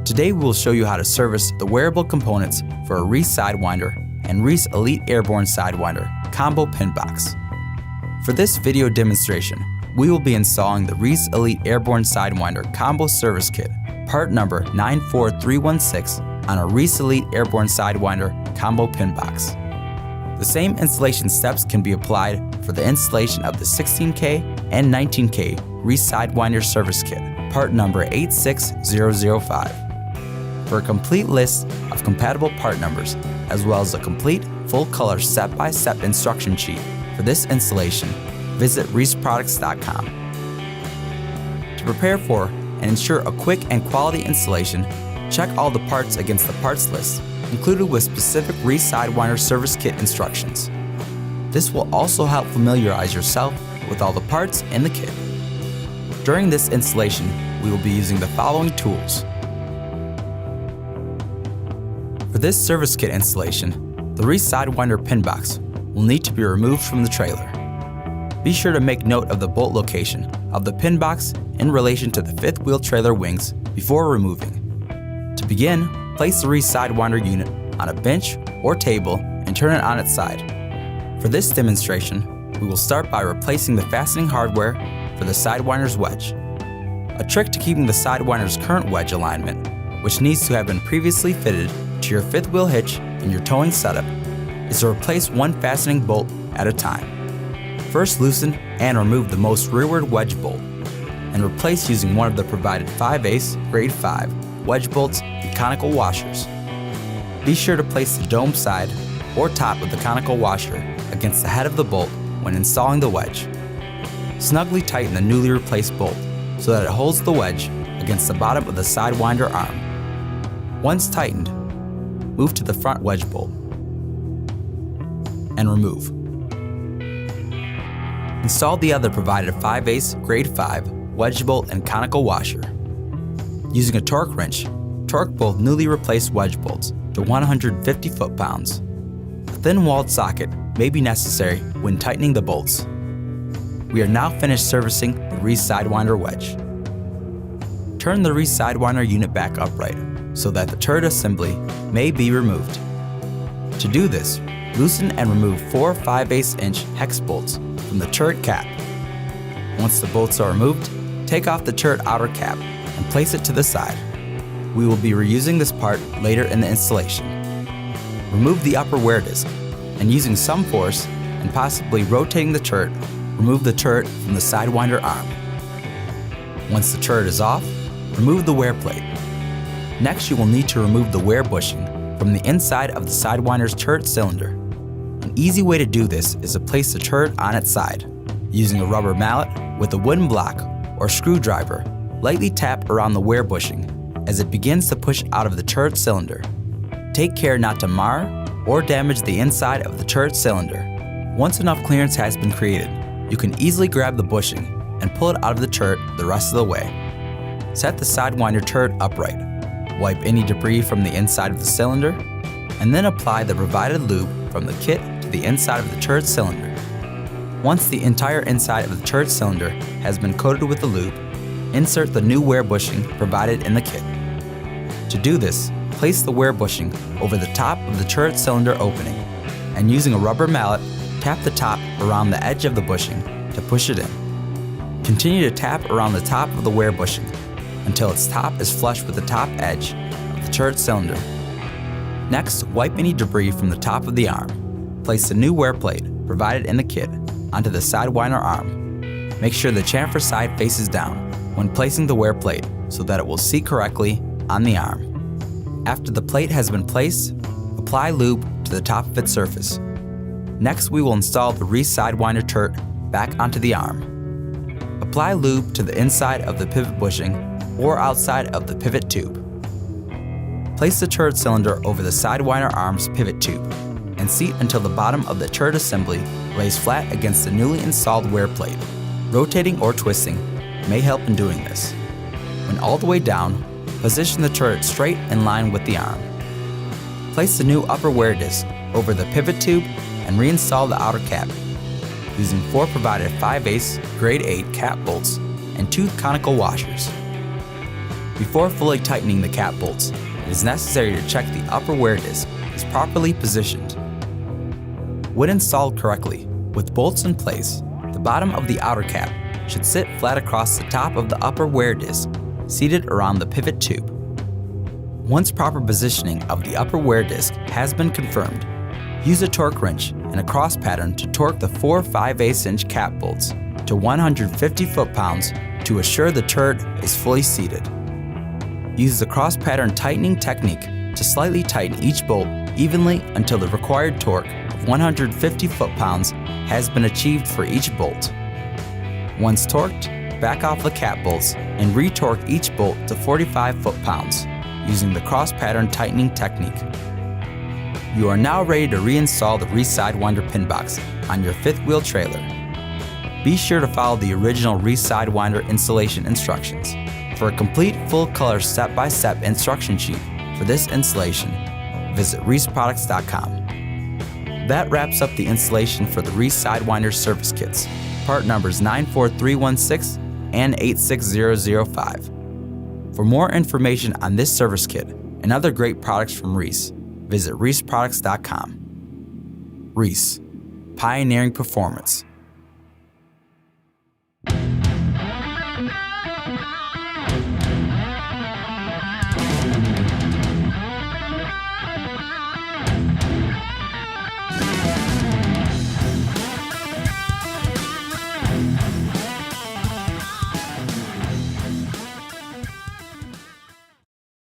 Today we will show you how to service the wearable components for a Reese Sidewinder and Reese Elite Airborne Sidewinder combo pin box. For this video demonstration, we will be installing the Reese Elite Airborne Sidewinder combo service kit, part number 94316, on a Reese Elite Airborne Sidewinder combo pin box. The same installation steps can be applied for the installation of the 16K and 19K Reese Sidewinder service kit, part number 86005. For a complete list of compatible part numbers, as well as a complete full-color step-by-step instruction sheet for this installation, visit reeseproducts.com. To prepare for and ensure a quick and quality installation, check all the parts against the parts list included with specific Reese Sidewinder service kit instructions. This will also help familiarize yourself with all the parts in the kit. During this installation, we will be using the following tools. For this service kit installation, the Reese Sidewinder pin box will need to be removed from the trailer. Be sure to make note of the bolt location of the pin box in relation to the fifth wheel trailer wings before removing. To begin, place the Reese Sidewinder unit on a bench or table and turn it on its side. For this demonstration, we will start by replacing the fastening hardware for the Sidewinder's wedge. A trick to keeping the Sidewinder's current wedge alignment, which needs to have been previously fitted to your fifth wheel hitch in your towing setup, is to replace one fastening bolt at a time. First, loosen and remove the most rearward wedge bolt, and replace using one of the provided 5/8 grade 5 wedge bolts and conical washers. Be sure to place the dome side or top of the conical washer against the head of the bolt when installing the wedge. Snugly tighten the newly replaced bolt so that it holds the wedge against the bottom of the Sidewinder arm. Once tightened, move to the front wedge bolt and remove. Install the other provided 5/8 grade 5 wedge bolt and conical washer. Using a torque wrench, torque both newly replaced wedge bolts to 150 foot-pounds. A thin-walled socket may be necessary when tightening the bolts. We are now finished servicing the Reese Sidewinder wedge. Turn the Reese Sidewinder unit back upright so that the turret assembly may be removed. To do this, loosen and remove 4 5/8" hex bolts from the turret cap. Once the bolts are removed, take off the turret outer cap and place it to the side. We will be reusing this part later in the installation. Remove the upper wear disc, and using some force and possibly rotating the turret, remove the turret from the Sidewinder arm. Once the turret is off, remove the wear plate. Next, you will need to remove the wear bushing from the inside of the Sidewinder's turret cylinder. An easy way to do this is to place the turret on its side. Using a rubber mallet with a wooden block or screwdriver, lightly tap around the wear bushing as it begins to push out of the turret cylinder. Take care not to mar or damage the inside of the turret cylinder. Once enough clearance has been created, you can easily grab the bushing and pull it out of the turret the rest of the way. Set the Sidewinder turret upright. Wipe any debris from the inside of the cylinder, and then apply the provided lube from the kit to the inside of the turret cylinder. Once the entire inside of the turret cylinder has been coated with the lube, insert the new wear bushing provided in the kit. To do this, place the wear bushing over the top of the turret cylinder opening, and using a rubber mallet, tap the top around the edge of the bushing to push it in. Continue to tap around the top of the wear bushing until its top is flush with the top edge of the turret cylinder. Next, wipe any debris from the top of the arm. Place the new wear plate provided in the kit onto the Sidewinder arm. Make sure the chamfer side faces down when placing the wear plate so that it will seat correctly on the arm. After the plate has been placed, apply lube to the top of its surface. Next, we will install the Reese Sidewinder turret back onto the arm. Apply lube to the inside of the pivot bushing or outside of the pivot tube. Place the turret cylinder over the Sidewinder arm's pivot tube and seat until the bottom of the turret assembly lays flat against the newly installed wear plate. Rotating or twisting may help in doing this. When all the way down, position the turret straight in line with the arm. Place the new upper wear disc over the pivot tube and reinstall the outer cap. Using 4 provided 5/8 grade 8 cap bolts and 2 conical washers. Before fully tightening the cap bolts, it is necessary to check the upper wear disc is properly positioned. When installed correctly, with bolts in place, the bottom of the outer cap should sit flat across the top of the upper wear disc, seated around the pivot tube. Once proper positioning of the upper wear disc has been confirmed, use a torque wrench and a cross pattern to torque the 4 5/8" cap bolts to 150 foot-pounds to assure the turret is fully seated. Use the cross pattern tightening technique to slightly tighten each bolt evenly until the required torque of 150 foot-pounds has been achieved for each bolt. Once torqued, back off the cap bolts and re-torque each bolt to 45 foot-pounds using the cross pattern tightening technique. You are now ready to reinstall the Reese Sidewinder pin box on your fifth wheel trailer. Be sure to follow the original Reese Sidewinder installation instructions. For a complete full-color step-by-step instruction sheet for this installation, visit reeseproducts.com. That wraps up the installation for the Reese Sidewinder service kits, part numbers 94316 and 86005. For more information on this service kit and other great products from Reese, visit reeseproducts.com. Reese, pioneering performance.